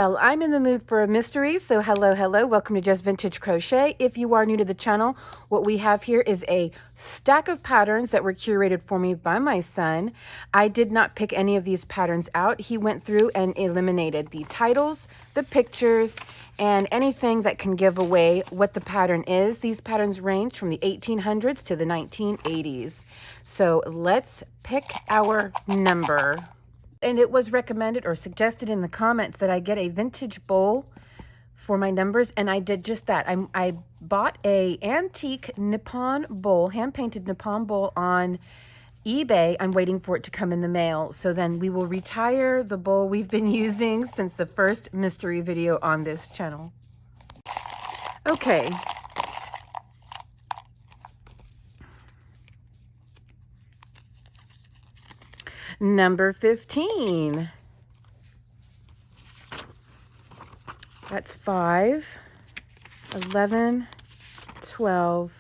Well, I'm in the mood for a mystery, so hello, welcome to Just Vintage Crochet. If you are new to the channel, what we have here is a stack of patterns that were curated for me by my son. I did not pick any of these patterns out. He went through and eliminated the titles, the pictures, and anything that can give away what the pattern is. These patterns range from the 1800s to the 1980s. So let's pick our number. And it was recommended or suggested in the comments that I get a vintage bowl for my numbers, and I did just that. I bought a antique Nippon bowl, hand-painted Nippon bowl on eBay. I'm waiting for it to come in the mail. So then we will retire the bowl we've been using since the first mystery video on this channel. Okay. Number 15. That's 5, 11, 12,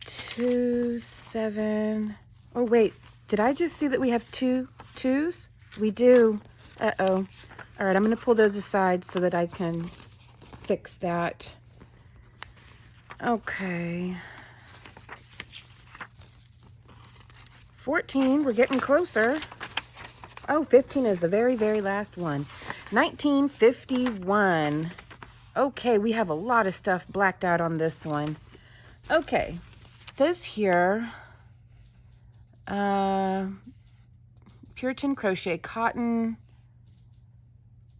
2, 7. Oh, wait. Did I just see that we have two twos? We do. Uh-oh. All right, I'm going to pull those aside so that I can fix that. Okay. 14, we're getting closer. Oh, 15 is the very, very last one. 1951. Okay, we have a lot of stuff blacked out on this one. Okay, it says here, Puritan crochet, cotton,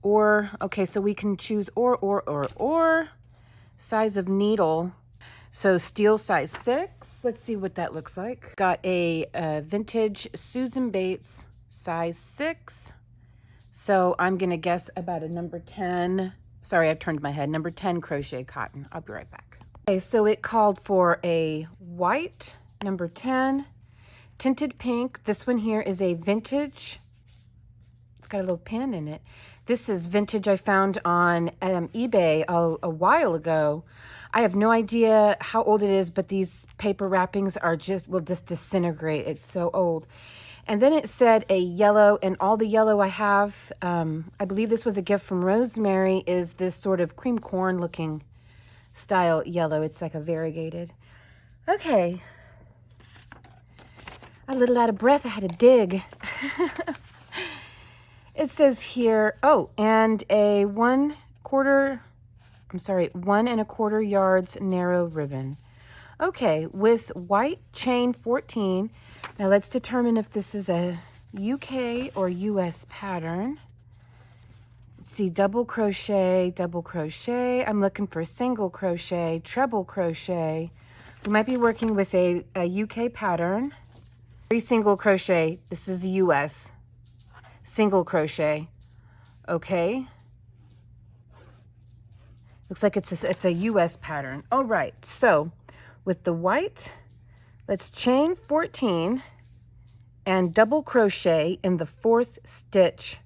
or, okay, so we can choose or, size of needle. So steel size 6. Let's see what that looks like. Got a vintage Susan Bates size 6. So I'm going to guess about a number 10. Sorry, I turned my head. Number 10 crochet cotton. I'll be right back. Okay, so it called for a white, number 10, tinted pink. This one here is a vintage. It's got a little pin in it. This is vintage I found on eBay a while ago. I have no idea how old it is, but these paper wrappings are will just disintegrate. It's so old. And then it said a yellow, and all the yellow I have, I believe this was a gift from Rosemary, is this sort of cream corn looking style yellow. It's like a variegated. Okay. I'm a little out of breath. I had to dig. It says here, oh, and a 1 1¼ yards narrow ribbon. Okay, with white chain 14. Now let's determine if this is a UK or US pattern. Let's see, double crochet. I'm looking for single crochet, treble crochet. We might be working with a UK pattern. 3 single crochet. This is US. Single crochet. Okay. Looks like it's a US pattern. All right, so with the white, let's chain 14 and double crochet in the 4th stitch.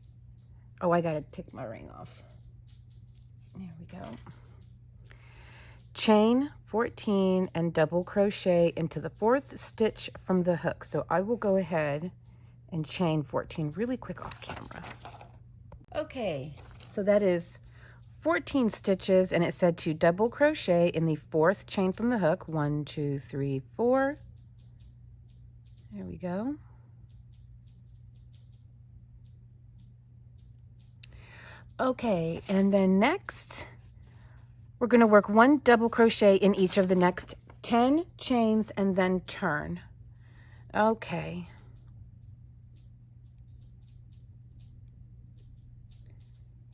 Oh, I gotta take my ring off. There we go. Chain 14 and double crochet into the 4th stitch from the hook. So I will go ahead and chain 14 really quick off camera. Okay, so that is 14 stitches, and it said to double crochet in the 4th chain from the hook. 1, 2, 3, 4. There we go. Okay, and then next we're going to work 1 double crochet in each of the next 10 chains and then turn. Okay.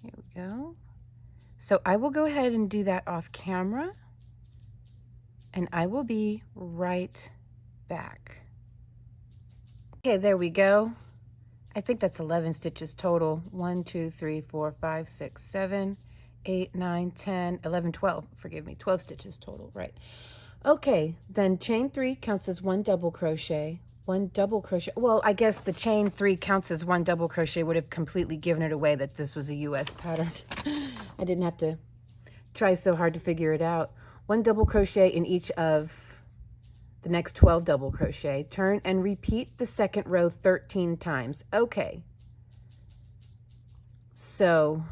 Here we go. So I will go ahead and do that off camera, and I will be right back. Okay, there we go. I think that's 11 stitches total. 1, 2, 3, 4, 5, 6, 7, 8, 9, 10, 11, 12. Forgive me, 12 stitches total, right. Okay, then chain 3 counts as 1 double crochet. 1 double crochet. Well, I guess the chain 3 counts as 1 double crochet would have completely given it away that this was a US pattern. I didn't have to try so hard to figure it out. 1 double crochet in each of the next 12 double crochet. Turn and repeat the 2nd row 13 times. Okay. So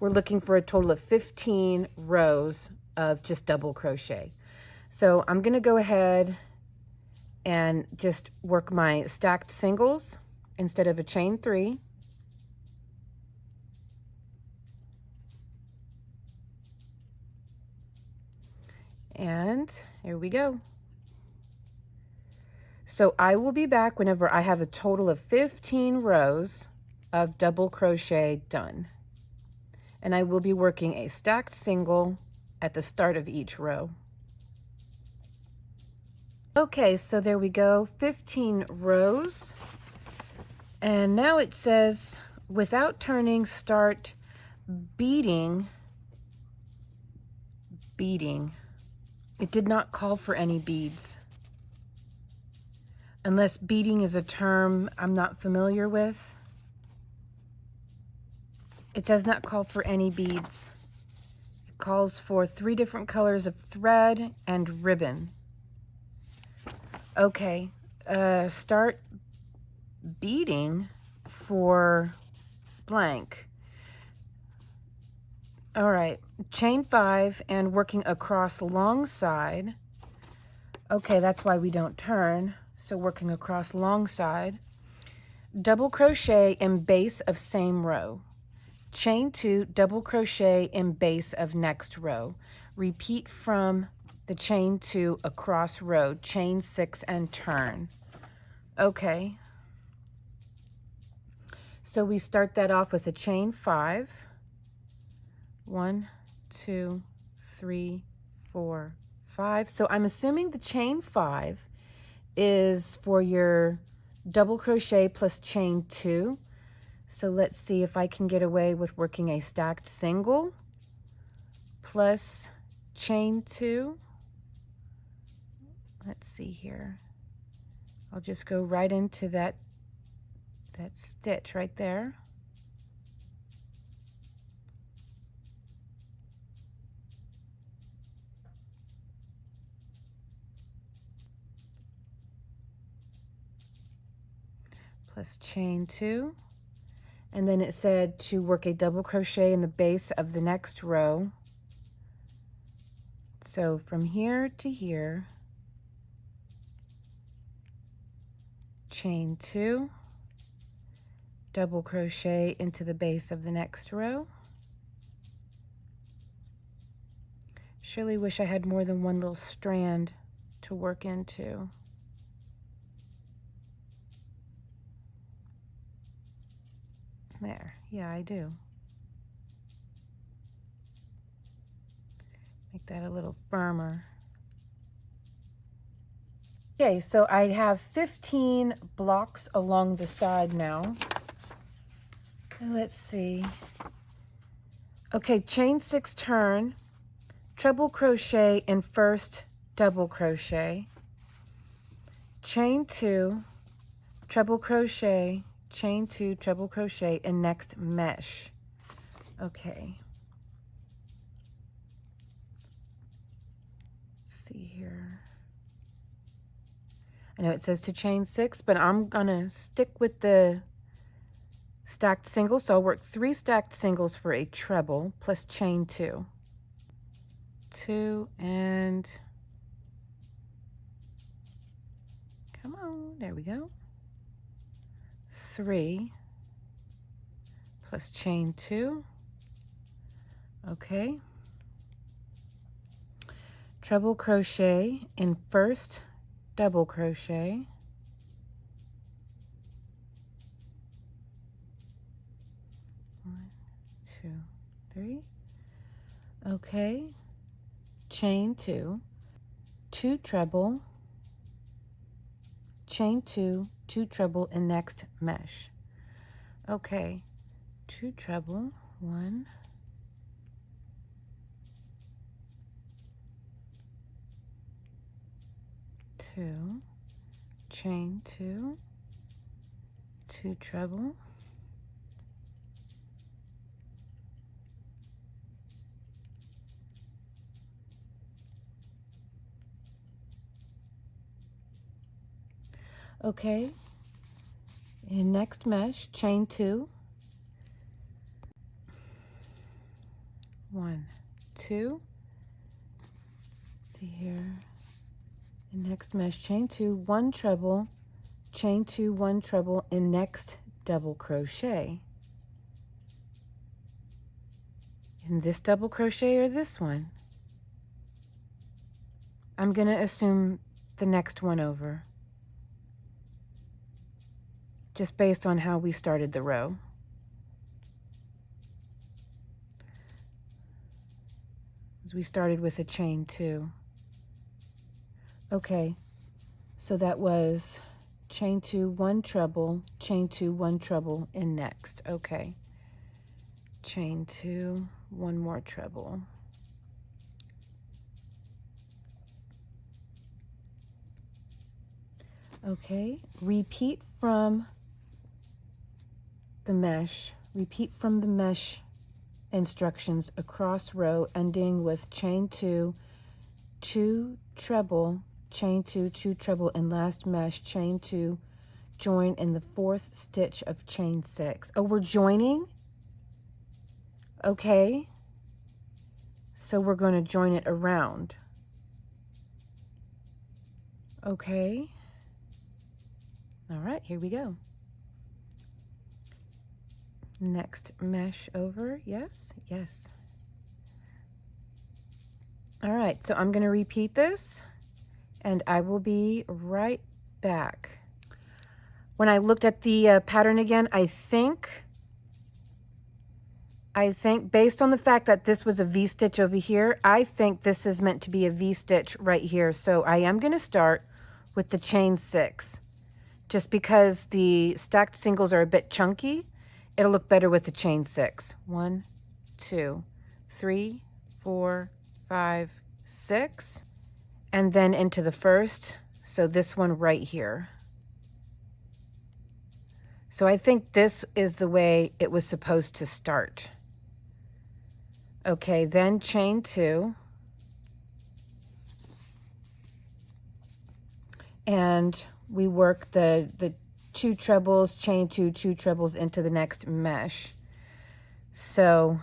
we're looking for a total of 15 rows of just double crochet. So I'm going to go ahead and just work my stacked singles instead of a chain 3. And here we go. So I will be back whenever I have a total of 15 rows of double crochet done. And I will be working a stacked single at the start of each row. Okay, so there we go, 15 rows. And now it says, without turning, start beading. It did not call for any beads. Unless beading is a term I'm not familiar with. It does not call for any beads. It calls for 3 different colors of thread and ribbon. Okay, start beading for blank. All right, chain 5 and working across long side. Okay, that's why we don't turn. So working across long side. Double crochet in base of same row. Chain 2, double crochet in base of next row. Repeat from the chain 2 across row, chain 6 and turn. Okay. So we start that off with a chain 5. 1, 2, 3, 4, 5. So I'm assuming the chain 5 is for your double crochet plus chain 2. So let's see if I can get away with working a stacked single plus chain 2. Let's see here. I'll just go right into that stitch right there. Plus chain 2. And then it said to work a double crochet in the base of the next row. So from here to here, chain 2, double crochet into the base of the next row. Surely wish I had more than one little strand to work into. There, yeah, I do. Make that a little firmer. Okay, so I have 15 blocks along the side now. And let's see. Okay, chain 6 turn, treble crochet in first double crochet, chain 2, treble crochet, chain 2, treble crochet in next mesh. Okay. Let's see here. I know it says to chain 6, but I'm gonna stick with the stacked single, so I'll work 3 stacked singles for a treble plus chain 2. 2 and come on, there we go. 3 plus chain 2. Okay. Treble crochet in first double crochet. One, 2, 3. Okay. Chain 2, 2 treble, chain 2, 2 treble in next mesh. Okay. 2 treble, 1, 2, chain 2, 2 treble, okay, in next mesh, chain 2, 1, 2. See here. And next mesh, chain 2, 1 treble, chain 2, 1 treble, and next double crochet. In this double crochet or this one? I'm going to assume the next one over, just based on how we started the row. As we started with a chain 2. Okay, so that was chain 2, 1 treble, chain 2, 1 treble, and next. Okay, chain 2, 1 more treble. Okay, repeat from the mesh. Repeat from the mesh instructions across row, ending with chain 2, 2 treble, chain 2, 2 treble, and last mesh, chain 2, join in the 4th stitch of chain 6. Oh, we're joining? Okay. So we're going to join it around. Okay. All right, here we go. Next mesh over. Yes, yes. All right, so I'm going to repeat this and I will be right back. When I looked at the pattern again, I think based on the fact that this was a V-stitch over here, I think this is meant to be a V-stitch right here. So I am going to start with the chain 6. Just because the stacked singles are a bit chunky, it'll look better with the chain 6. 1, 2, 3, 4, 5, 6, and then into the first. So this one right here. So I think this is the way it was supposed to start. Okay, then chain 2. And we work the 2 trebles, chain 2, 2 trebles into the next mesh. So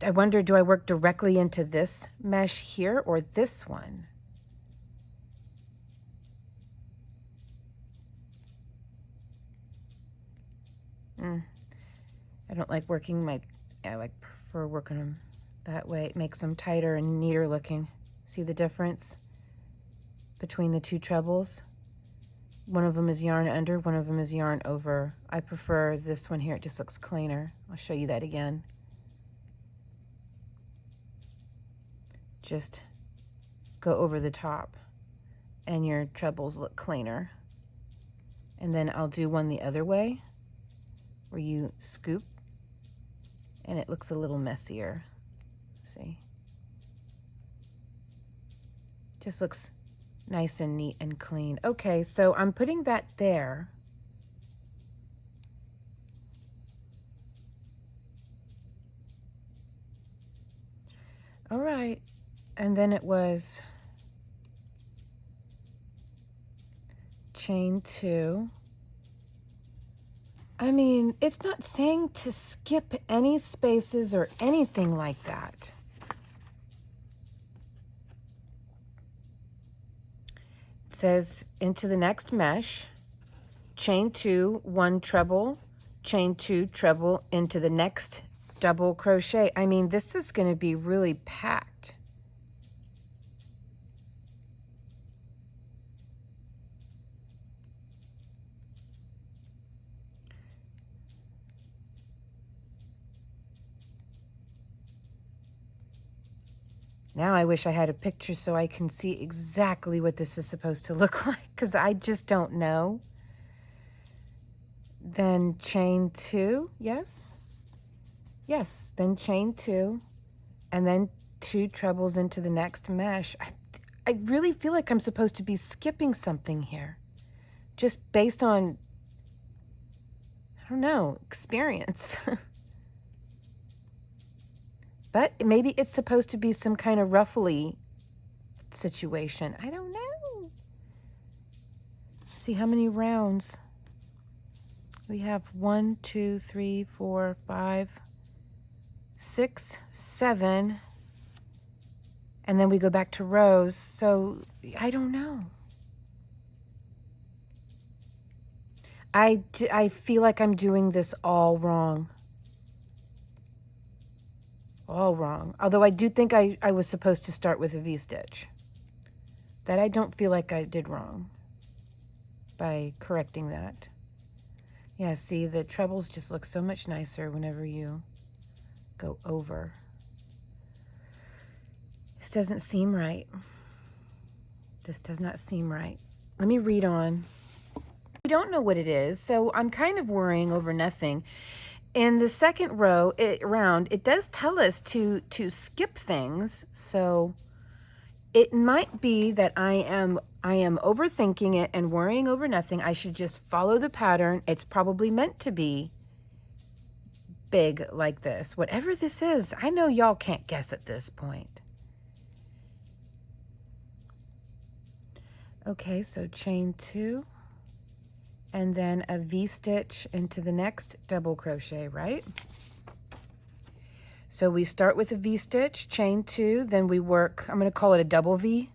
I wonder, do I work directly into this mesh here or this one? I don't like working I prefer working them that way. It makes them tighter and neater looking. See the difference between the 2 trebles? One of them is yarn under, one of them is yarn over. I prefer this one here. It just looks cleaner. I'll show you that again. Just go over the top and your trebles look cleaner. And then I'll do one the other way where you scoop and it looks a little messier. See? Just looks nice and neat and clean. Okay, so I'm putting that there. All right, and then it was chain 2. I mean, it's not saying to skip any spaces or anything like that. It says into the next mesh, chain 2, 1 treble, chain 2 treble into the next double crochet. I mean, this is going to be really packed. Now I wish I had a picture so I can see exactly what this is supposed to look like, because I just don't know. Then chain 2, yes. Yes, then chain 2, and then 2 trebles into the next mesh. I really feel like I'm supposed to be skipping something here, just based on, I don't know, experience. But maybe it's supposed to be some kind of ruffly situation. I don't know. See how many rounds we have. 1, 2, 3, 4, 5. 6, 7, and then we go back to rows. So I don't know. I feel like I'm doing this all wrong. All wrong. Although I do think I was supposed to start with a V-stitch. That I don't feel like I did wrong by correcting that. Yeah, see, the trebles just look so much nicer whenever you go over. This doesn't seem right. This does not seem right. Let me read on. We don't know what it is, so I'm kind of worrying over nothing. In the second row, round, it does tell us to skip things, so it might be that I am overthinking it and worrying over nothing. I should just follow the pattern. It's probably meant to be big like this. Whatever this is, I know y'all can't guess at this point. Okay, so chain 2. And then a V-stitch into the next double crochet, right? So we start with a V-stitch, chain 2, then we work, I'm going to call it a double V.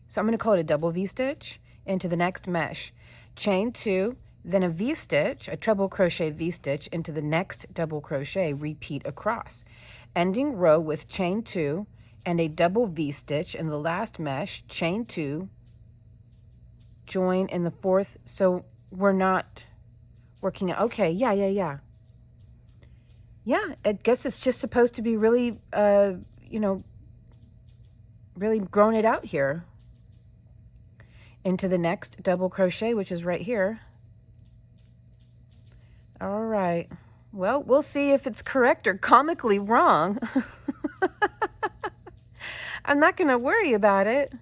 So I'm going to call it a double V-stitch into the next mesh. Chain 2, then a V-stitch, a treble crochet V-stitch into the next double crochet, repeat across. Ending row with chain 2 and a double V-stitch in the last mesh, chain 2, join in the fourth. So we're not working. Okay, yeah. Yeah, I guess it's just supposed to be really, you know, really growing it out here. Into the next double crochet, which is right here. All right. Well, we'll see if it's correct or comically wrong. I'm not going to worry about it.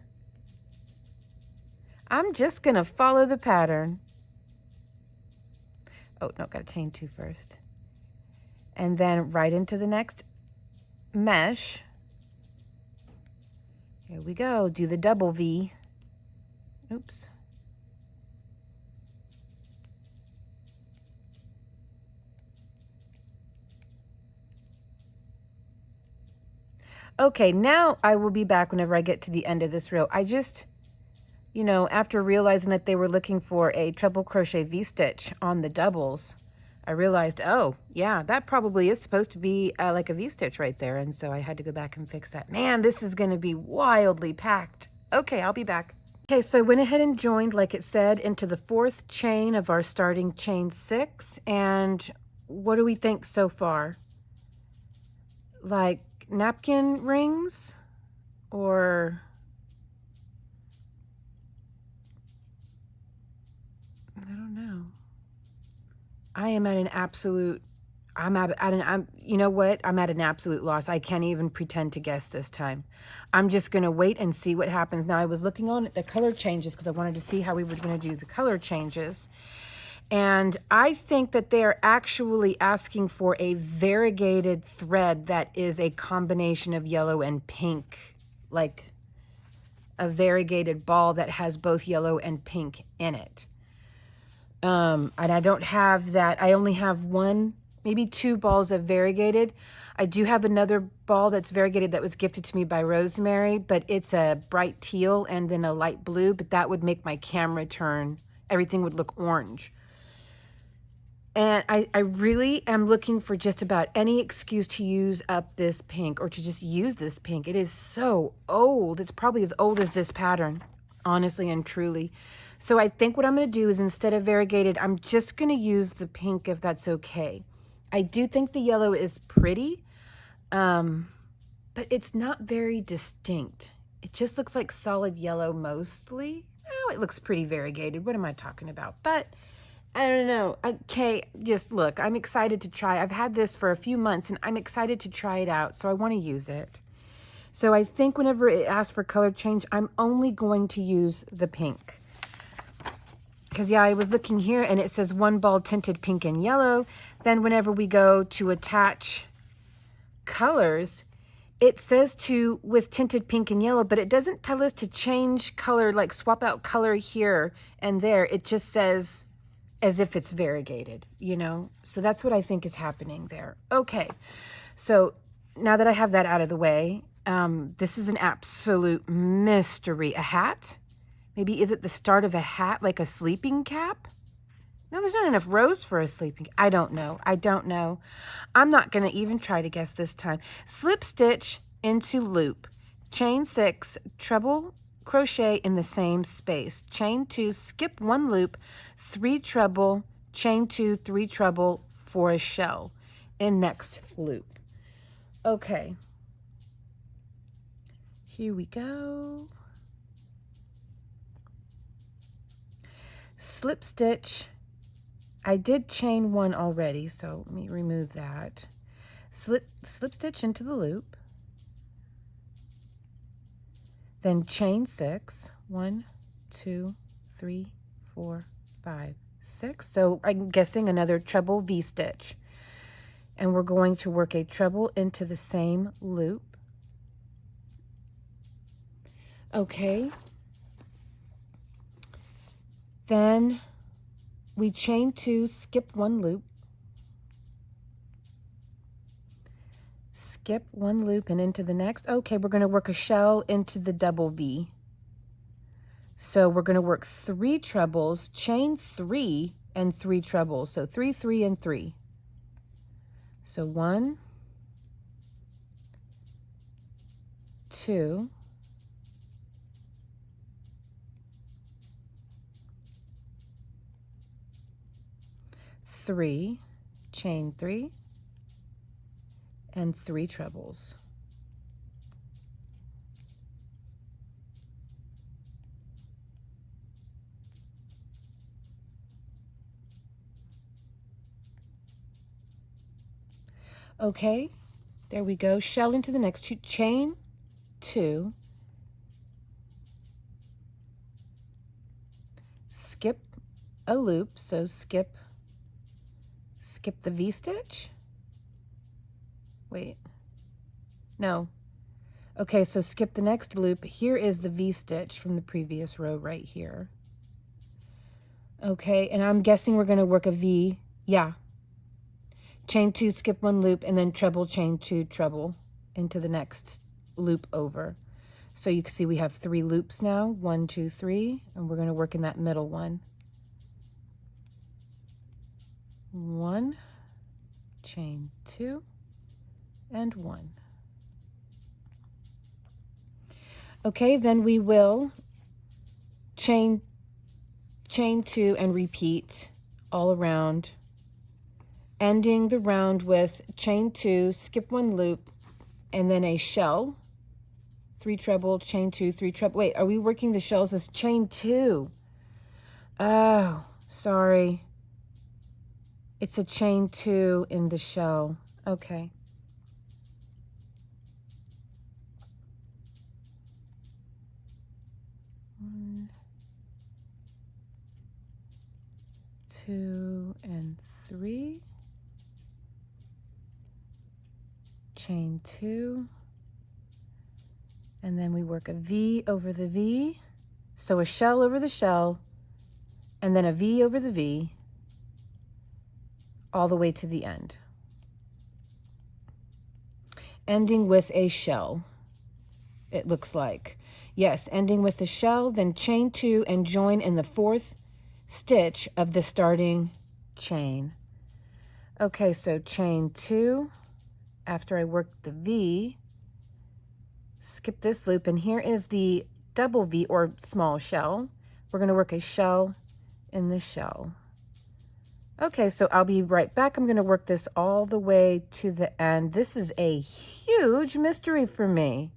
I'm just going to follow the pattern. Oh, no, got to chain 2 first. And then right into the next mesh. Here we go. Do the double V. Oops. Okay, now I will be back whenever I get to the end of this row. I just, you know, after realizing that they were looking for a treble crochet V-stitch on the doubles, I realized, oh, yeah, that probably is supposed to be like a V-stitch right there. And so I had to go back and fix that. Man, this is going to be wildly packed. Okay, I'll be back. Okay, so I went ahead and joined, like it said, into the 4th chain of our starting chain 6. And what do we think so far? Like napkin rings or... I don't know. I am at an absolute, you know what? I'm at an absolute loss. I can't even pretend to guess this time. I'm just going to wait and see what happens. Now, I was looking on at the color changes because I wanted to see how we were going to do the color changes. And I think that they're actually asking for a variegated thread that is a combination of yellow and pink, like a variegated ball that has both yellow and pink in it. And I don't have that. I only have 1, maybe 2 balls of variegated. I do have another ball that's variegated that was gifted to me by Rosemary, but it's a bright teal and then a light blue, but that would make my camera turn. Everything would look orange. And I really am looking for just about any excuse to use up this pink or to just use this pink. It is so old. It's probably as old as this pattern, honestly and truly. So I think what I'm going to do is instead of variegated, I'm just going to use the pink if that's okay. I do think the yellow is pretty, but it's not very distinct. It just looks like solid yellow mostly. Oh, it looks pretty variegated. What am I talking about? But I don't know. Okay, just look, I'm excited to try. I've had this for a few months and I'm excited to try it out, so I want to use it. So I think whenever it asks for color change, I'm only going to use the pink. Because, yeah, I was looking here and it says 1 ball tinted pink and yellow. Then whenever we go to attach colors, it says to with tinted pink and yellow, but it doesn't tell us to change color, like swap out color here and there. It just says as if it's variegated, you know? So that's what I think is happening there. Okay, so now that I have that out of the way, this is an absolute mystery. A hat? Maybe is it the start of a hat, like a sleeping cap? No, there's not enough rows for a sleeping. I don't know. I don't know. I'm not going to even try to guess this time. Slip stitch into loop. Chain 6, treble crochet in the same space. Chain 2, skip 1 loop, 3 treble, chain 2, 3 treble for a shell in next loop. Okay. Here we go. Slip stitch. I did chain 1 already, so let me remove that. Slip stitch into the loop. Then chain 6. 1, 2, 3, 4, 5, 6. So I'm guessing another treble V stitch. And we're going to work a treble into the same loop. Okay. Then we chain 2, skip 1 loop. Skip 1 loop and into the next. Okay, we're going to work a shell into the double V. So we're going to work 3 trebles, chain 3 and 3 trebles. So 3, 3, and 3. So 1, 2, 3, chain 3, and 3 trebles. Okay, there we go. Shell into the next 2, chain 2, skip a loop, so skip the V stitch. Wait, no. Okay, so skip the next loop. Here is the V stitch from the previous row right here. Okay, and I'm guessing we're going to work a V. Yeah. Chain 2, skip 1 loop, and then treble, chain 2, treble into the next loop over. So you can see we have 3 loops now. 1, 2, 3, and we're going to work in that middle one. 1, chain 2, and 1. Okay, then we will chain 2 and repeat all around, ending the round with chain 2, skip 1 loop, and then a shell, 3 treble, chain 2, 3 treble. Wait, are we working the shells as chain 2? Oh, sorry. It's a chain 2 in the shell. Okay. One, 2, and 3. Chain 2. And then we work a V over the V. So a shell over the shell, and then a V over the V, all the way to the end. Ending with a shell, it looks like. Yes, ending with the shell, then chain 2 and join in the 4th stitch of the starting chain. Okay, so chain 2, after I work the V, skip this loop, and here is the double V or small shell. We're going to work a shell in the shell. Okay, so I'll be right back. I'm going to work this all the way to the end. This is a huge mystery for me.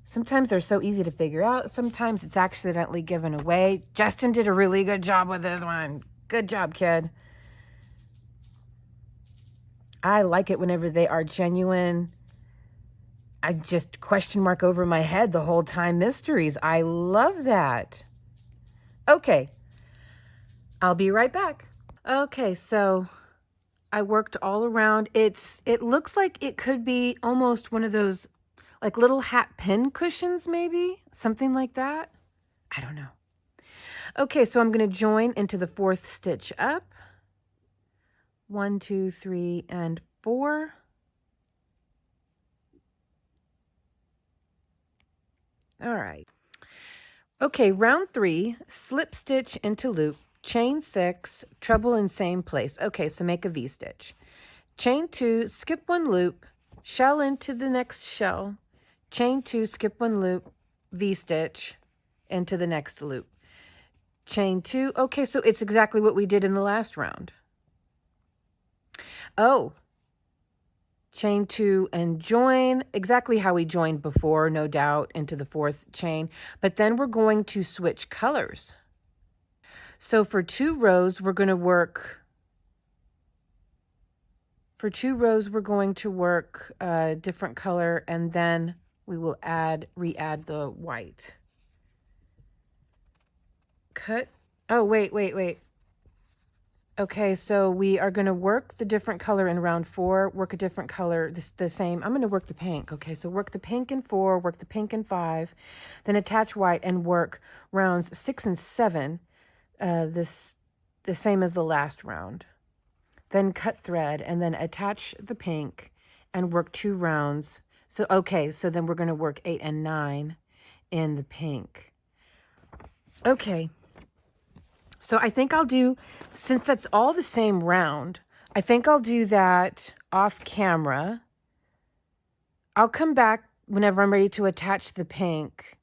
Sometimes they're so easy to figure out. Sometimes it's accidentally given away. Justin did a really good job with this one. Good job, kid. I like it whenever they are genuine. I just question mark over my head the whole time mysteries. I love that. Okay, I'll be right back. Okay, so I worked all around. It looks like it could be almost one of those like little hat pin cushions, maybe something like that. I don't know. Okay, so I'm going to join into the 4th stitch up. 1, 2, 3, and 4. All right. Okay, round 3, slip stitch into loop, chain 6, treble in same place. Okay, so make a V-stitch. Chain 2, skip 1 loop, shell into the next shell, chain 2, skip 1 loop, V-stitch into the next loop. Chain 2. Okay, so it's exactly what we did in the last round. Oh, chain 2 and join, exactly how we joined before, no doubt, into the 4th chain. But then we're going to switch colors. So for 2 rows, we're going to work, a different color, and then we will re-add the white. Cut. Oh, wait. Okay, so we are going to work the different color in round 4, work a different color, the same. I'm going to work the pink. Okay, so work the pink in 4, work the pink in 5, then attach white and work rounds 6 and 7, the same as the last round. Then cut thread and then attach the pink and work 2 rounds. So, okay, so then we're going to work 8 and 9 in the pink. Okay. So I think I'll do, since that's all the same round, I think I'll do that off camera. I'll come back whenever I'm ready to attach the pink,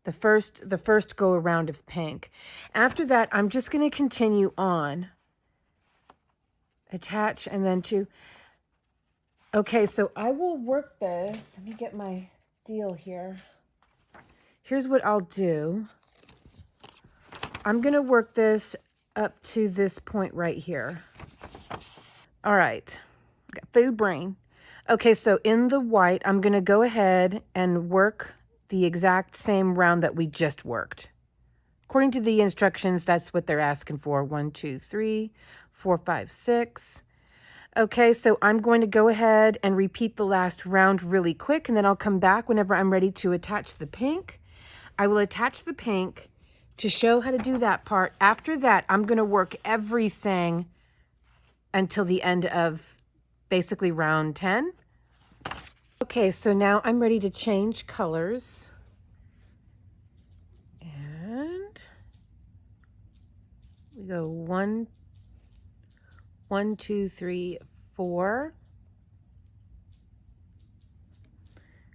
the first go around of pink. After that, I'm just going to continue on. Attach and then okay, so I will work this. Let me get my deal here. Here's what I'll do. I'm going to work this up to this point right here. All right. Got food brain. Okay, so in the white, I'm going to go ahead and work the exact same round that we just worked. According to the instructions, that's what they're asking for. 1, 2, 3, 4, 5, 6. Okay, so I'm going to go ahead and repeat the last round really quick, and then I'll come back whenever I'm ready to attach the pink. I will attach the pink to show how to do that part. After that, I'm going to work everything until the end of basically round 10. Okay, so now I'm ready to change colors. And we go 1, 2, 3, 4.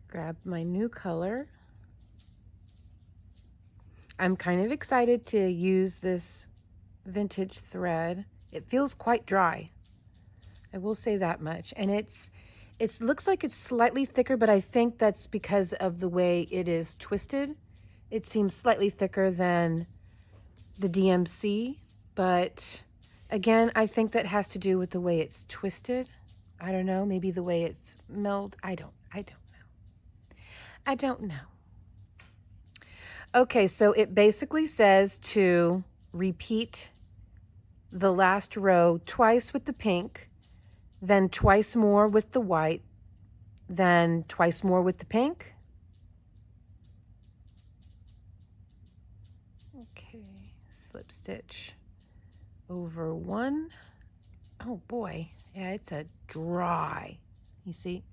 Grab my new color. I'm kind of excited to use this vintage thread. It feels quite dry. I will say that much. And it looks like it's slightly thicker, but I think that's because of the way it is twisted. It seems slightly thicker than the DMC, but again, I think that has to do with the way it's twisted. I don't know, maybe the way it's milled. I don't know. Okay, so it basically says to repeat the last row twice with the pink, then twice more with the white, then twice more with the pink. Okay, slip stitch over 1. Oh boy, yeah, it's a dry, you see,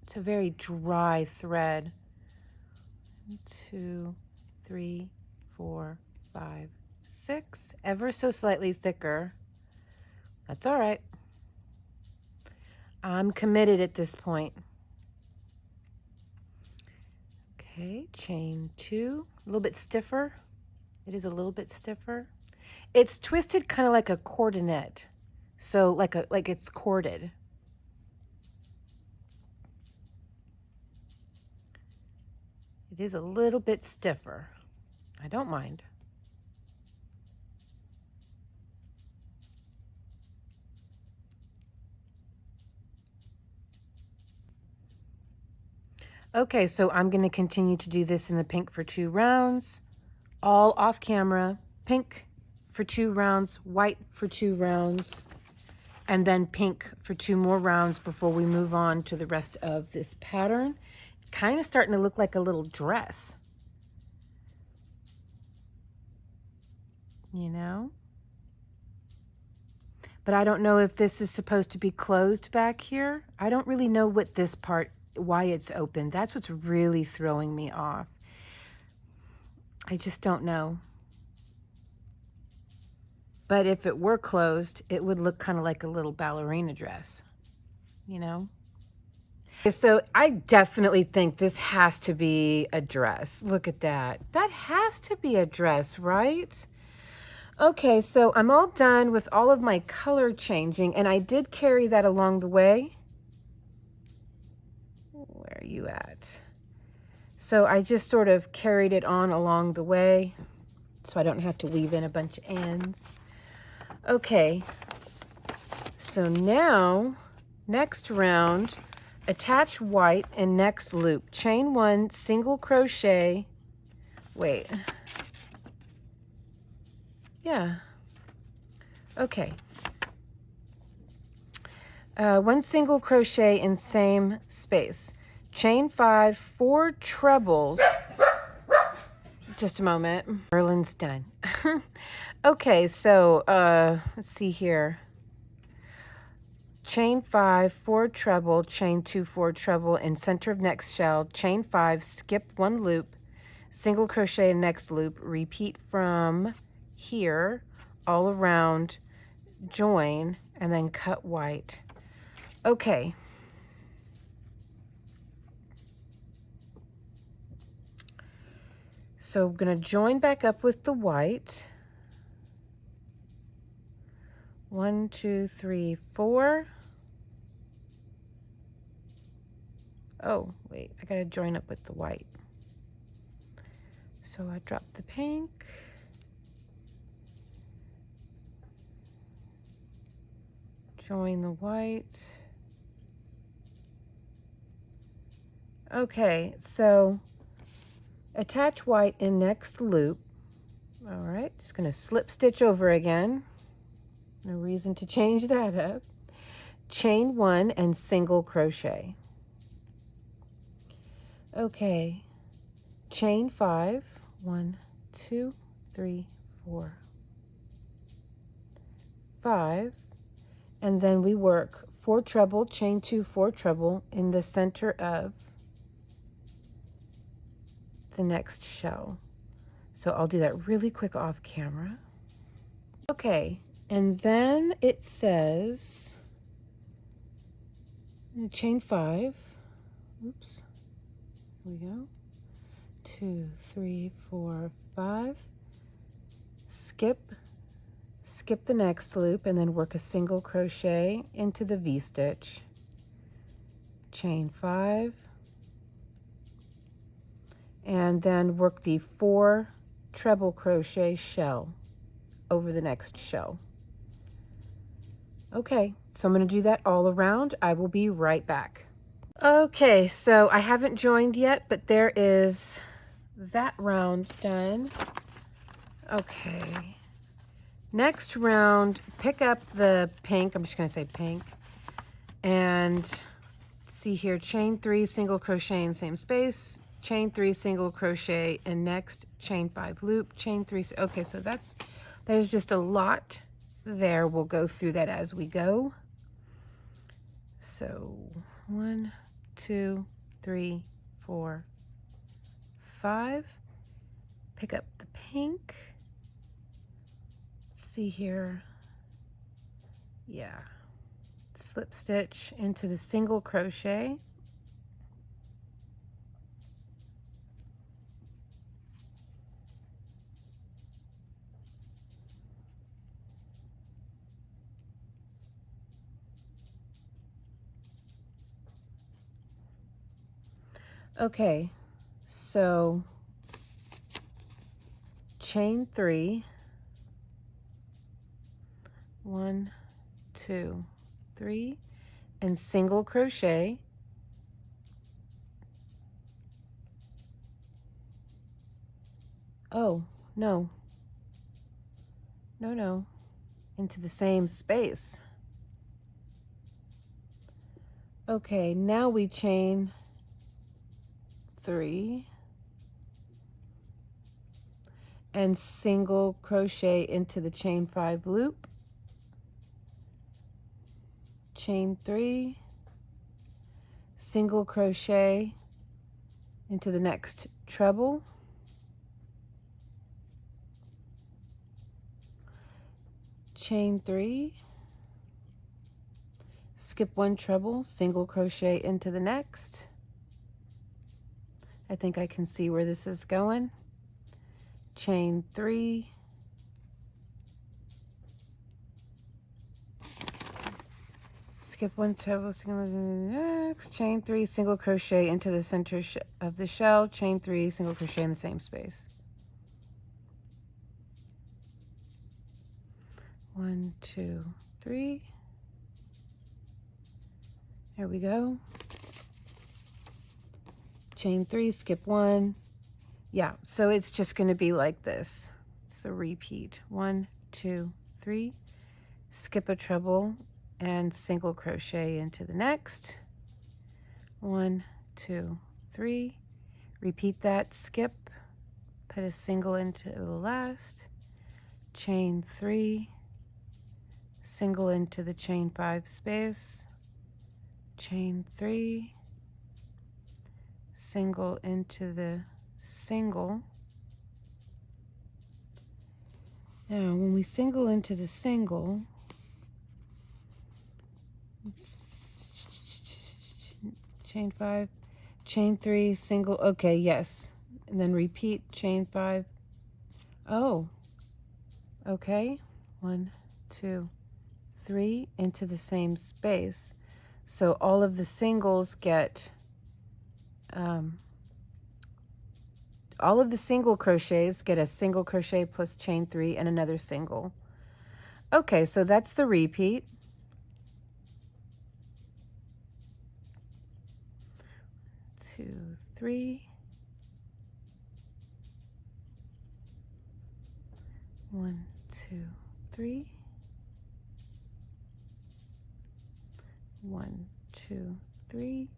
it's a very dry thread. 1, 2, 3, 4, 5, 6, ever so slightly thicker. That's all right. I'm committed at this point. Okay, chain 2, a little bit stiffer. It is a little bit stiffer. It's twisted kind of like a cordinet, so like it's corded. It is a little bit stiffer. I don't mind. Okay, so I'm going to continue to do this in the pink for 2 rounds, all off camera. Pink for 2 rounds, white for 2 rounds, and then pink for 2 more rounds before we move on to the rest of this pattern. Kind of starting to look like a little dress, you know? But I don't know if this is supposed to be closed back here. I don't really know what this part why it's open. That's what's really throwing me off. I just don't know. But if it were closed, it would look kind of like a little ballerina dress, you know? So I definitely think this has to be a dress. Look at that. That has to be a dress, right? Okay, so I'm all done with all of my color changing, and I did carry that along the way. Where are you at? So I just sort of carried it on along the way so I don't have to weave in a bunch of ends. Okay, so now, next round, attach white and next loop. Chain 1, single crochet. Wait. Yeah. Okay. 1 single crochet in same space. Chain 5, 4 trebles. Just a moment. Merlin's done. Okay, so let's see here. Chain 5, 4 treble, chain 2, 4 treble in center of next shell, chain 5, skip 1 loop, single crochet in next loop, repeat from here all around, join, and then cut white. Okay. So I'm going to join back up with the white. 1, 2, 3, 4. Oh, wait, I got to join up with the white. So I drop the pink. Join the white. Okay, so attach white in next loop. All right, just going to slip stitch over again. No reason to change that up. Chain 1 and single crochet. Okay, chain 5, 1, 2, 3, 4, 5, and then we work 4 treble, chain 2, 4 treble in the center of the next shell. So I'll do that really quick off camera. Okay, and then it says chain 5, oops, here we go, 2, 3, 4, 5, skip the next loop and then work a single crochet into the V-stitch, chain 5, and then work the 4 treble crochet shell over the next shell. Okay, so I'm going to do that all around. I will be right back. Okay, so I haven't joined yet, but there is that round done. Okay, next round, pick up the pink. I'm just going to say pink. And see here, chain 3, single crochet in same space, chain 3, single crochet, and next chain 5 loop, chain 3. Okay, so there's just a lot there. We'll go through that as we go. So 1, 2, 3, 4, 5. Pick up the pink. Let's see here. Yeah. Slip stitch into the single crochet. Okay, so chain 3, 1, 2, 3, and single crochet. Oh, no, into the same space. Okay, now we chain 3 and single crochet into the chain 5 loop, chain 3, single crochet into the next treble, chain 3, skip 1 treble, single crochet into the next. I think I can see where this is going. Chain 3, skip 1 treble, single next, chain 3, single crochet into the center of the shell, chain 3, single crochet in the same space. 1, 2, 3. There we go. Chain 3, skip 1. Yeah, so it's just going to be like this. It's a repeat. 1, 2, 3. Skip a treble and single crochet into the next. 1, 2, 3. Repeat that. Skip. Put a single into the last. Chain 3. Single into the chain 5 space. Chain 3. Single into the single. Now when we single into the single, chain 5, chain 3, single, okay, yes, and then repeat chain 5. Oh, okay, 1, 2, 3 into the same space. So all of the singles get all of the single crochets get a single crochet plus chain 3 and another single. Okay, so that's the repeat. Two, 3. 1, 2, 3. 1, 2, 3.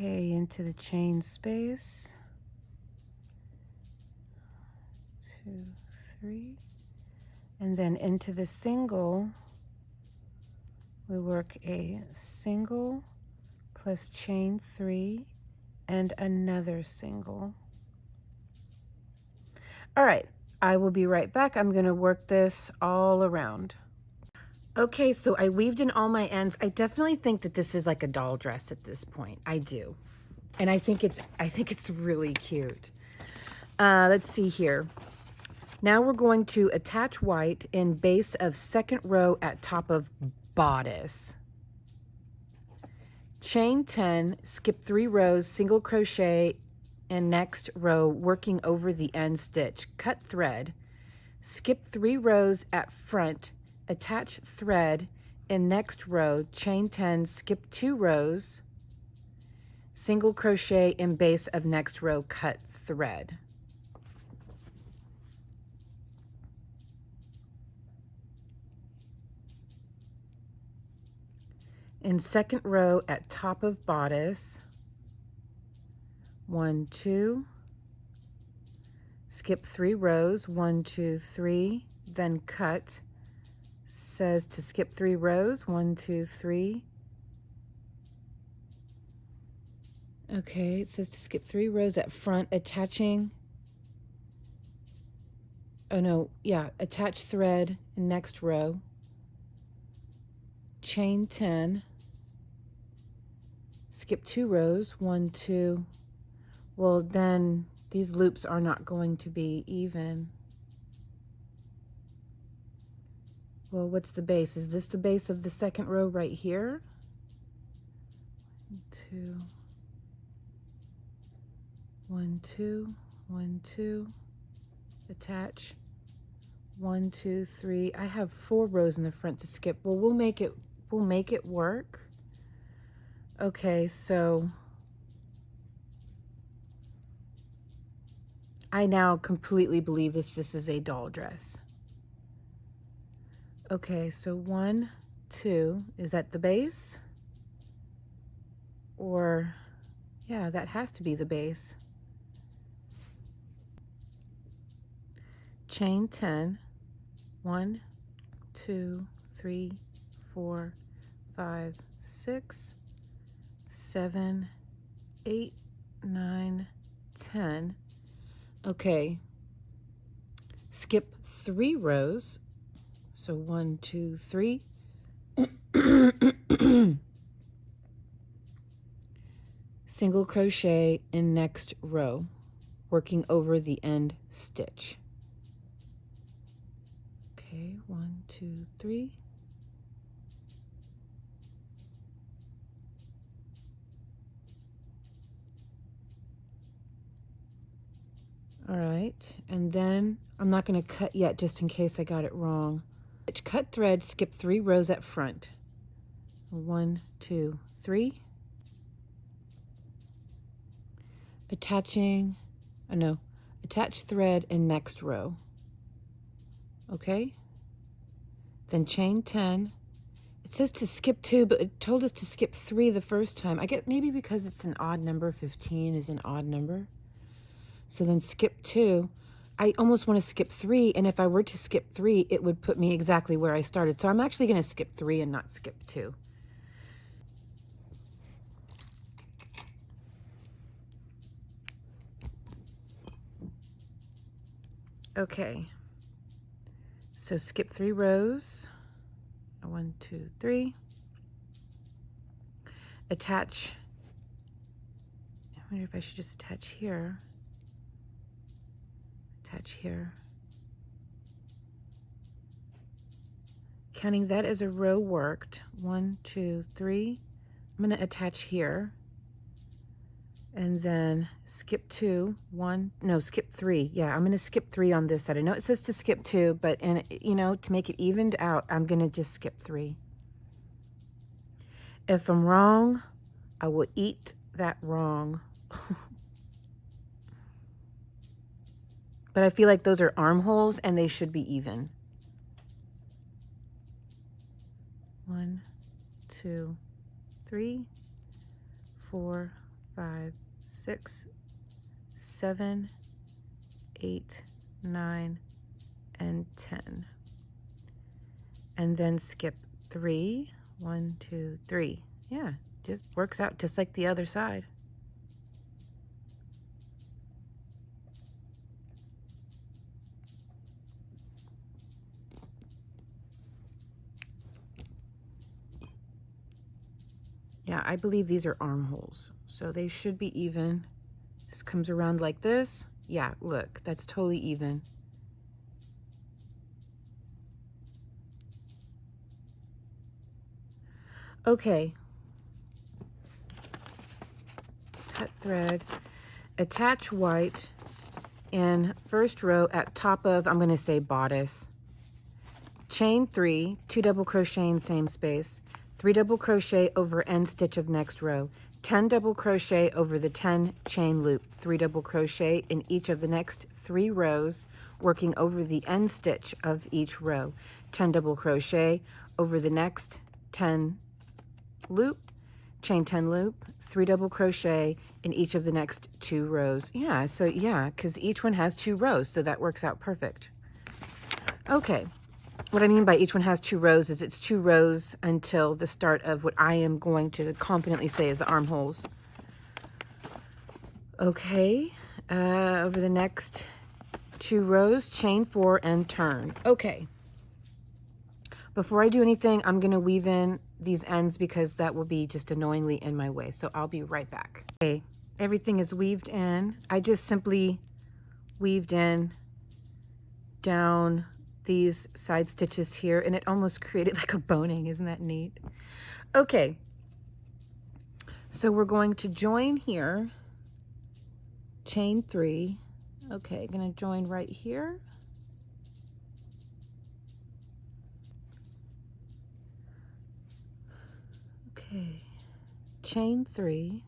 Okay, into the chain space. 2, 3. And then into the single, we work a single plus chain 3 and another single. All right, I will be right back. I'm going to work this all around. Okay, so I weaved in all my ends. I definitely think that this is like a doll dress at this point. I do. And I think it's really cute. Let's see here. Now we're going to attach white in base of second row at top of bodice. Chain 10, skip 3 rows, single crochet in next row, working over the end stitch. Cut thread, skip 3 rows at front, attach thread in next row, chain 10, skip 2 rows, single crochet in base of next row, cut thread. In second row at top of bodice, 1, 2, skip 3 rows, 1, 2, 3, then cut. Says to skip 3 rows, 1, 2, 3. Okay, it says to skip 3 rows at front, attaching, oh no, yeah, attach thread in next row, chain 10, skip 2 rows, 1, 2. Well, then these loops are not going to be even. Well, what's the base? Is this the base of the second row right here? 2, 1, 2, 1, 2, attach, 1, 2, 3. I have 4 rows in the front to skip. Well, we'll make it work. Okay, so I now completely believe this is a doll dress. Okay, so 1, 2, is that the base? Or, yeah, that has to be the base. Chain 10, 1, 2, 3, 4, 5, 6, 7, 8, 9, 10. Okay, skip 3 rows. So 1, 2, 3. Single crochet in next row, working over the end stitch. Okay, 1, 2, 3. All right, and then I'm not going to cut yet just in case I got it wrong. Cut thread, skip 3 rows at front. 1, 2, 3. Attaching, oh no, attach thread in next row. Okay, then chain 10. It says to skip 2, but it told us to skip 3 the first time. I get maybe because it's an odd number, 15 is an odd number. So then skip 2. I almost want to skip 3, and if I were to skip 3, it would put me exactly where I started. So I'm actually going to skip 3 and not skip 2. Okay, so skip 3 rows. 1, 2, 3. Attach. I wonder if I should just attach here. Attach here. Counting that as a row worked. 1, 2, 3. I'm going to attach here. And then skip 2, 1, no, skip 3. Yeah, I'm going to skip 3 on this side. I know it says to skip 2, but you know, to make it evened out, I'm going to just skip 3. If I'm wrong, I will eat that wrong. But I feel like those are armholes and they should be even. 1, 2, 3, 4, 5, 6, 7, 8, 9, and 10. And then skip 3. 1, 2, 3. Yeah, just works out just like the other side. Yeah, I believe these are armholes, so they should be even. This comes around like this. Yeah, look, that's totally even. Okay. Cut thread, attach white in first row at top of, I'm going to say bodice. Chain 3, 2 double crochet in same space, 3 double crochet over end stitch of next row, 10 double crochet over the 10 chain loop, 3 double crochet in each of the next 3 rows, working over the end stitch of each row, 10 double crochet over the next 10 loop, chain 10 loop, 3 double crochet in each of the next 2 rows. Yeah, so yeah, because each one has 2 rows, so that works out perfect. Okay. What I mean by each one has 2 rows is it's 2 rows until the start of what I am going to confidently say is the armholes. Okay, over the next 2 rows, chain 4 and turn. Okay. Before I do anything, I'm going to weave in these ends because that will be just annoyingly in my way. So I'll be right back. Okay, everything is weaved in. I just simply weaved in down these side stitches here, and it almost created like a boning. Isn't that neat? Okay, so we're going to join here, chain 3. Okay, gonna join right here. Okay, chain 3,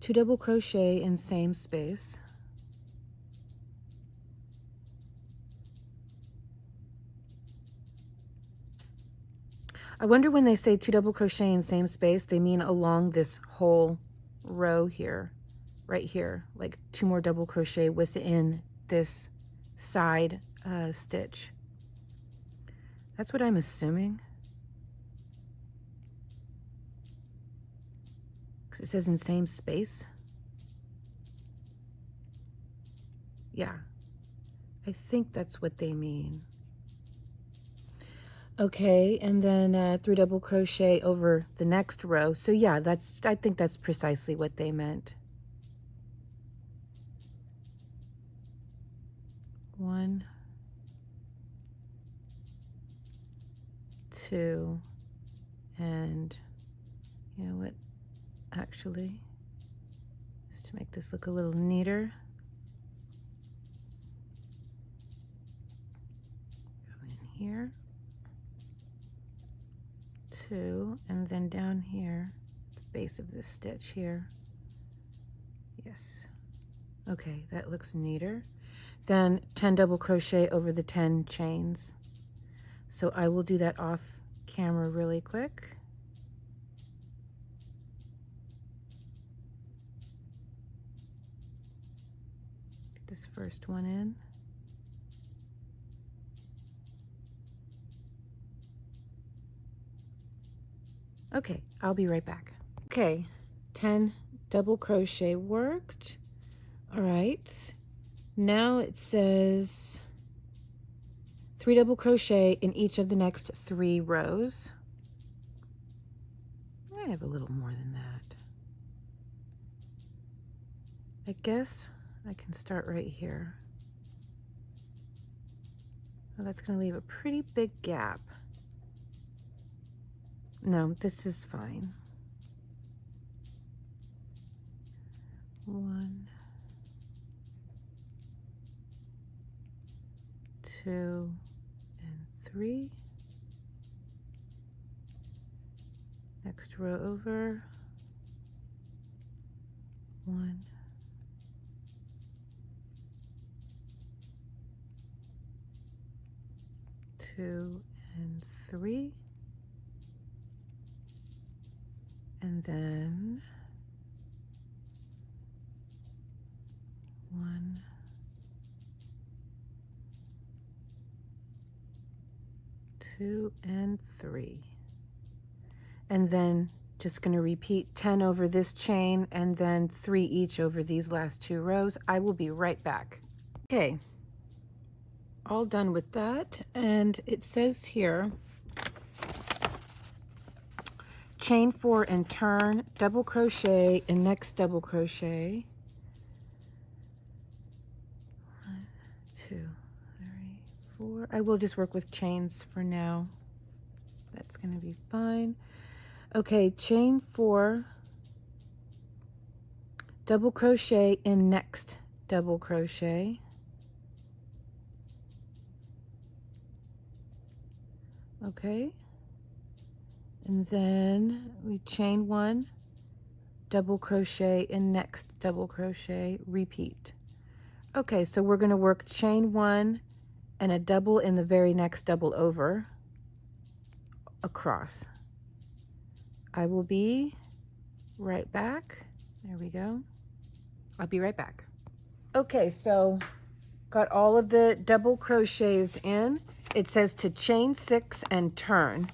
2 double crochet in same space. I wonder when they say 2 double crochet in same space, they mean along this whole row here, right here, like 2 more double crochet within this side stitch. That's what I'm assuming. Because it says in same space. Yeah, I think that's what they mean. Okay, and then 3 double crochet over the next row. So yeah, I think that's precisely what they meant. 1, 2, and you know what, actually, just to make this look a little neater, go in here, 2, and then down here, the base of this stitch here. Yes. Okay, that looks neater. Then 10 double crochet over the 10 chains. So I will do that off camera really quick. Get this first one in. Okay, I'll be right back. Okay, 10 double crochet worked. All right, now it says 3 double crochet in each of the next 3 rows. I have a little more than that. I guess I can start right here. Well, that's going to leave a pretty big gap. No, this is fine. 1, 2, and 3. Next row over. 1, 2, and 3. And then 1, 2, and 3. And then just going to repeat 10 over this chain and then 3 each over these last 2 rows. I will be right back. Okay, all done with that, and it says here chain 4 and turn, double crochet and next double crochet. 1, 2, 3, 4. I will just work with chains for now. That's going to be fine. Okay, chain 4, double crochet in next double crochet. Okay, and then we chain 1, double crochet in next double crochet, repeat. Okay, so we're going to work chain 1 and a double in the very next double over across. I will be right back. There we go. I'll be right back. Okay, so got all of the double crochets in. It says to chain 6 and turn.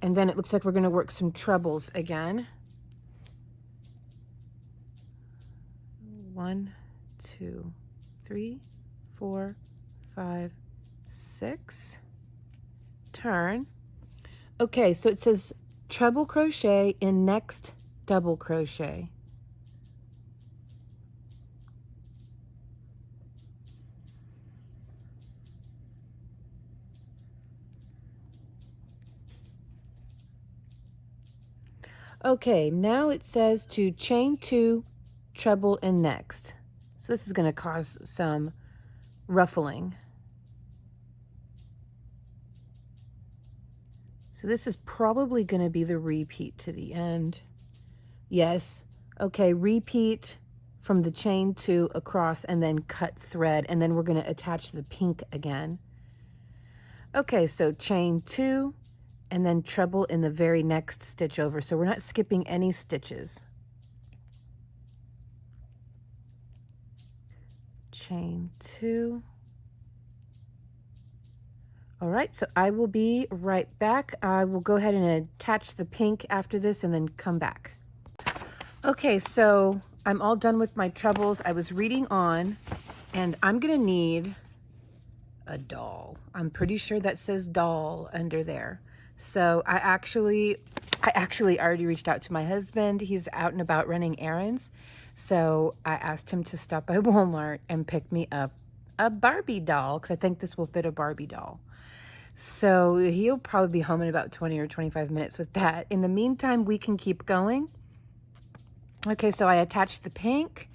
And then it looks like we're going to work some trebles again. 1, 2, 3, 4, 5, 6. Turn. Okay, so it says treble crochet in next double crochet. Okay, now it says to chain 2, treble in next. So this is going to cause some ruffling. So this is probably going to be the repeat to the end. Yes, Okay, repeat from the chain 2 across and then cut thread, and then we're going to attach the pink again. Okay, so chain 2 and then treble in the very next stitch over. So we're not skipping any stitches. Chain 2. All right, so I will be right back. I will go ahead and attach the pink after this and then come back. Okay, so I'm all done with my trebles. I was reading on, and I'm gonna need a doll. I'm pretty sure that says doll under there. So I actually already reached out to my husband. He's out and about running errands. So I asked him to stop by Walmart and pick me up a Barbie doll, because I think this will fit a Barbie doll. So he'll probably be home in about 20 or 25 minutes with that. In the meantime, we can keep going. Okay, so I attached the pink,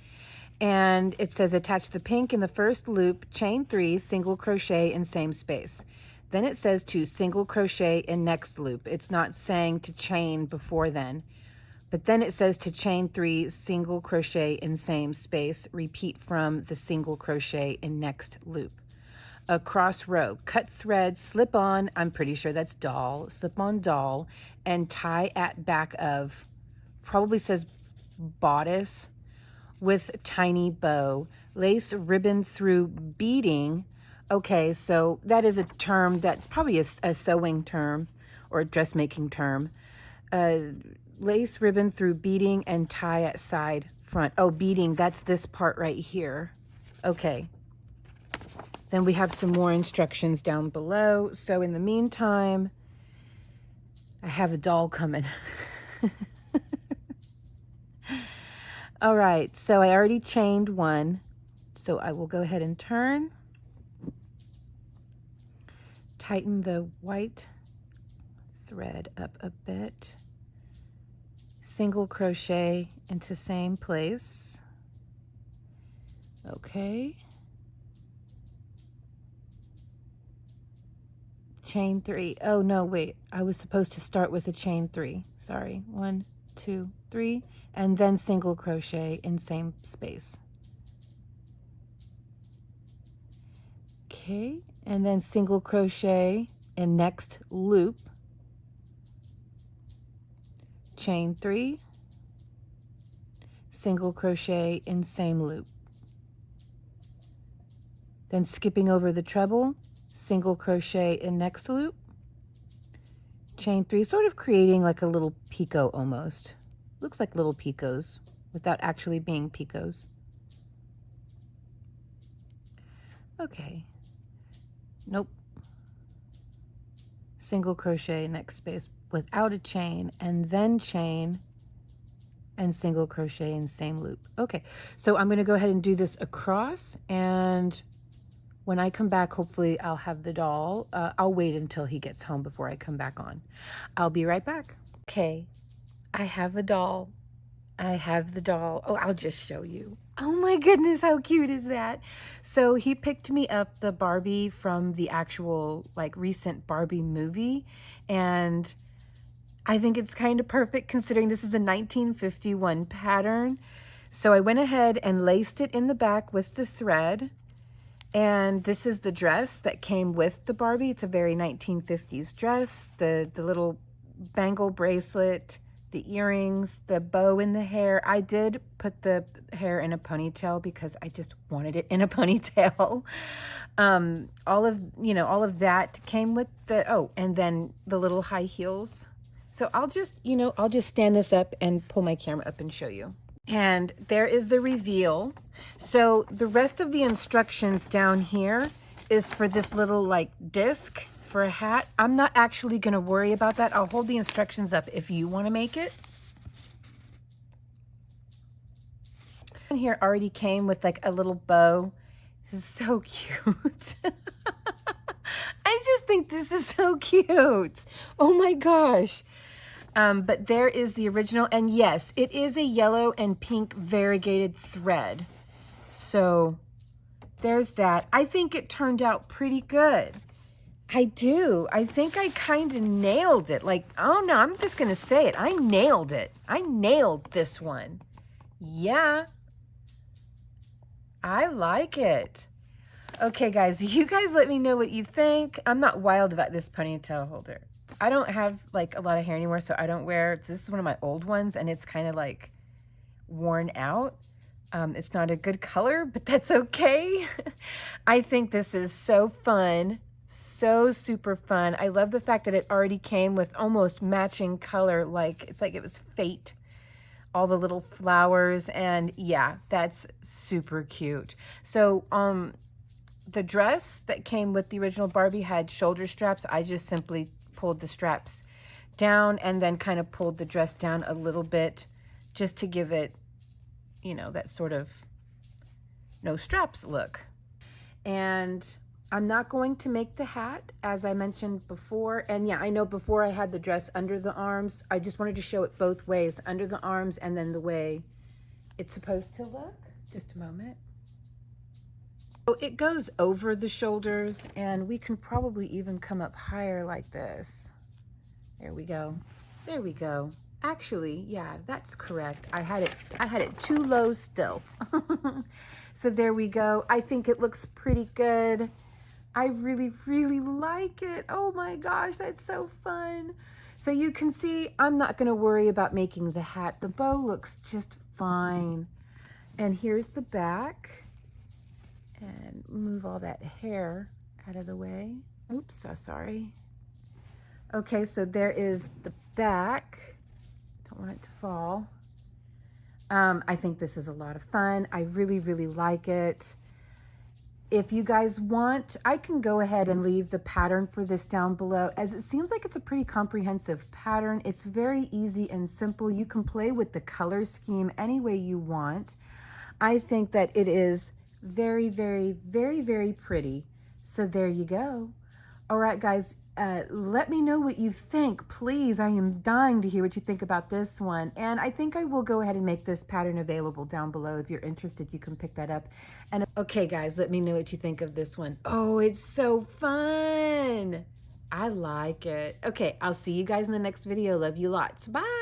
and it says attach the pink in the first loop, chain 3, single crochet in same space. Then it says to single crochet in next loop. It's not saying to chain before then. But then it says to chain 3, single crochet in same space, repeat from the single crochet in next loop. Across row, cut thread, slip on, I'm pretty sure that's doll, slip on doll, and tie at back of, probably says bodice, with tiny bow, lace ribbon through beading. Okay, so that is a term that's probably a sewing term or a dressmaking term. Lace ribbon through beading and tie at side front. Oh, beading, that's this part right here. Okay. Then we have some more instructions down below. So in the meantime, I have a doll coming. All right, so I already chained one. So I will go ahead and turn. Tighten the white thread up a bit. Single crochet into same place. Okay. Chain 3. Oh no, wait, I was supposed to start with a chain 3. Sorry. 1, 2, 3, and then single crochet in same space. Okay, and then single crochet in next loop, chain 3, single crochet in same loop. Then skipping over the treble, single crochet in next loop, chain 3, sort of creating like a little picot almost. Looks like little picots without actually being picots. Okay. Nope. Single crochet next space without a chain, and then chain and single crochet in same loop. Okay, so I'm going to go ahead and do this across, and when I come back, hopefully I'll have the doll. I'll wait until he gets home before I come back on. I'll be right back. Okay, I have a doll. I have the doll. Oh, I'll just show you. Oh my goodness, how cute is that? So he picked me up the Barbie from the actual like recent Barbie movie, and I think it's kind of perfect considering this is a 1951 pattern. So I went ahead and laced it in the back with the thread. And this is the dress that came with the Barbie. It's a very 1950s dress. The little bangle bracelet, the earrings, the bow in the hair. I did put the hair in a ponytail because I just wanted it in a ponytail. All of that came with the, oh, and then the little high heels. So I'll just stand this up and pull my camera up and show you. And there is the reveal. So the rest of the instructions down here is for this little like disc for a hat. I'm not actually going to worry about that. I'll hold the instructions up if you want to make it. And here already came with like a little bow. This is so cute. I just think this is so cute. Oh my gosh. But there is the original, and yes, it is a yellow and pink variegated thread. So there's that. I think it turned out pretty good. I do. I think I kind of nailed it. Like, oh no, I'm just going to say it. I nailed it. I nailed this one. Yeah, I like it. Okay, guys, you guys let me know what you think. I'm not wild about this ponytail holder. I don't have like a lot of hair anymore, so I don't wear, this is one of my old ones and it's kind of like worn out. It's not a good color, but that's okay. I think this is so fun, so super fun. I love the fact that it already came with almost matching color, like it's like it was fate. All the little flowers, and yeah, that's super cute. So the dress that came with the original Barbie had shoulder straps. I just simply pulled the straps down and then kind of pulled the dress down a little bit just to give it, you know, that sort of no straps look. And I'm not going to make the hat, as I mentioned before. And yeah, I know before I had the dress under the arms. I just wanted to show it both ways, under the arms and then the way it's supposed to look. Just a moment. So it goes over the shoulders, and we can probably even come up higher like this. There we go. There we go. Actually, yeah, that's correct. I had it too low still. So there we go. I think it looks pretty good. I really, really like it. Oh my gosh, that's so fun. So you can see I'm not going to worry about making the hat. The bow looks just fine. And here's the back. And move all that hair out of the way. Oops, so sorry. Okay, so there is the back. Don't want it to fall. I think this is a lot of fun. I really, really like it. If you guys want, I can go ahead and leave the pattern for this down below, as it seems like it's a pretty comprehensive pattern. It's very easy and simple. You can play with the color scheme any way you want. I think that it is very, very, very, very pretty. So there you go. All right, guys, let me know what you think, please. I am dying to hear what you think about this one. And I think I will go ahead and make this pattern available down below. If you're interested, you can pick that up. And okay, guys, let me know what you think of this one. Oh, it's so fun. I like it. Okay, I'll see you guys in the next video. Love you lots. Bye.